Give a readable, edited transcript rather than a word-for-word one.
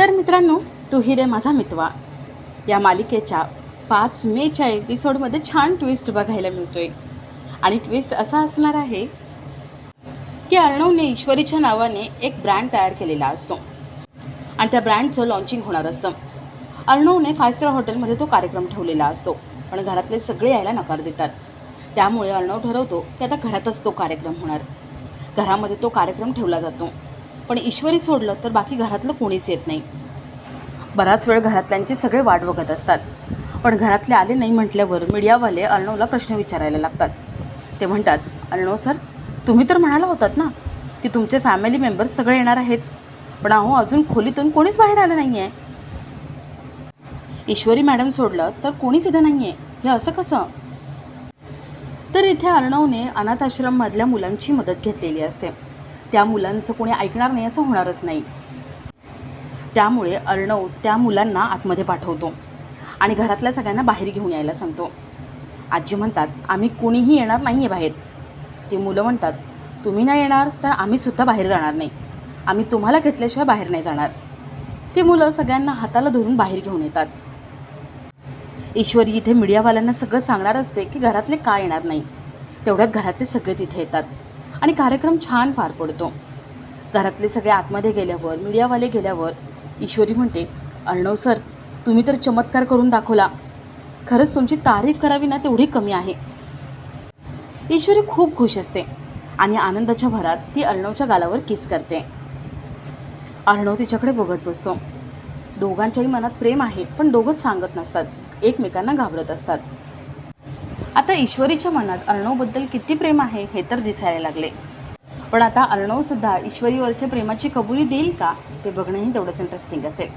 तर मित्रांनो, तू ही रे माझा मितवा या मालिकेच्या 5 मेच्या एपिसोडमध्ये छान ट्विस्ट बघायला मिळतोय. आणि ट्विस्ट असा असणार आहे की अर्णवने ईश्वरीच्या नावाने एक ब्रँड तयार केलेला असतो आणि त्या ब्रँडचं लॉन्चिंग होणार असतं. अर्णवने 5 स्टार हॉटेलमध्ये तो कार्यक्रम ठेवलेला असतो, पण घरातले सगळे यायला नकार देतात. त्यामुळे अर्णव ठरवतो की आता घरातच तो कार्यक्रम होणार. घरामध्ये तो कार्यक्रम ठेवला जातो, पण ईश्वरी सोडलं तर बाकी घरातलं कोणीच येत नाही. बराच वेळ घरातल्यांची सगळे वाट बघत असतात, पण घरातले आले नाही म्हटल्यावर मीडियावाले अर्णवला प्रश्न विचारायला लागतात. ते म्हणतात, अर्णव सर, तुम्ही तर म्हणाला होतात ना की तुमचे फॅमिली मेंबर्स सगळे येणार आहेत, पण अहो अजून खोलीतून कोणीच बाहेर आलं नाही आहे. ईश्वरी मॅडम सोडलं तर कोणीच इथं नाही आहे, हे असं कसं? तर इथे अर्णवने अनाथ आश्रममधल्या मुलांची मदत घेतलेली असते. त्या मुलांचं कोणी ऐकणार नाही असं होणारच नाही. त्यामुळे अर्णव त्या मुलांना आतमध्ये पाठवतो आणि घरातल्या सगळ्यांना बाहेर घेऊन यायला सांगतो. आजी म्हणतात, आम्ही कोणीही येणार नाही आहे बाहेर. ती मुलं म्हणतात, तुम्ही नाही येणार तर आम्हीसुद्धा बाहेर जाणार नाही, आम्ही तुम्हाला घेतल्याशिवाय बाहेर नाही जाणार. ती मुलं सगळ्यांना हाताला धरून बाहेर घेऊन येतात. ईश्वरी इथे मीडियावाल्यांना सगळं सांगणार असते की घरातले का येणार नाही. तेवढ्यात घरातले सगळे तिथे येतात आणि कार्यक्रम छान पार पडतो. घरातले सगळे आतमध्ये गेल्यावर, मीडियावाले गेल्यावर ईश्वरी म्हणते, अर्णव सर, तुम्ही तर चमत्कार करून दाखवला. खरंच तुमची तारीफ करावी ना तेवढी कमी आहे. ईश्वरी खूप खुश असते आणि आनंदाच्या भरात ती अर्णवच्या गालावर किस करते. अर्णव तिच्याकडे बघत बसतो. दोघांच्याही मनात प्रेम आहे, पण दोघंच सांगत नसतात, एकमेकांना घाबरत असतात. आता ईश्वरीच्या मनात अर्णवबद्दल किती प्रेम आहे हे तर दिसायला लागले, पण आता अर्णवसुद्धा ईश्वरीवरच्या प्रेमाची कबुली देईल का ते बघणंही तेवढंच इंटरेस्टिंग असेल.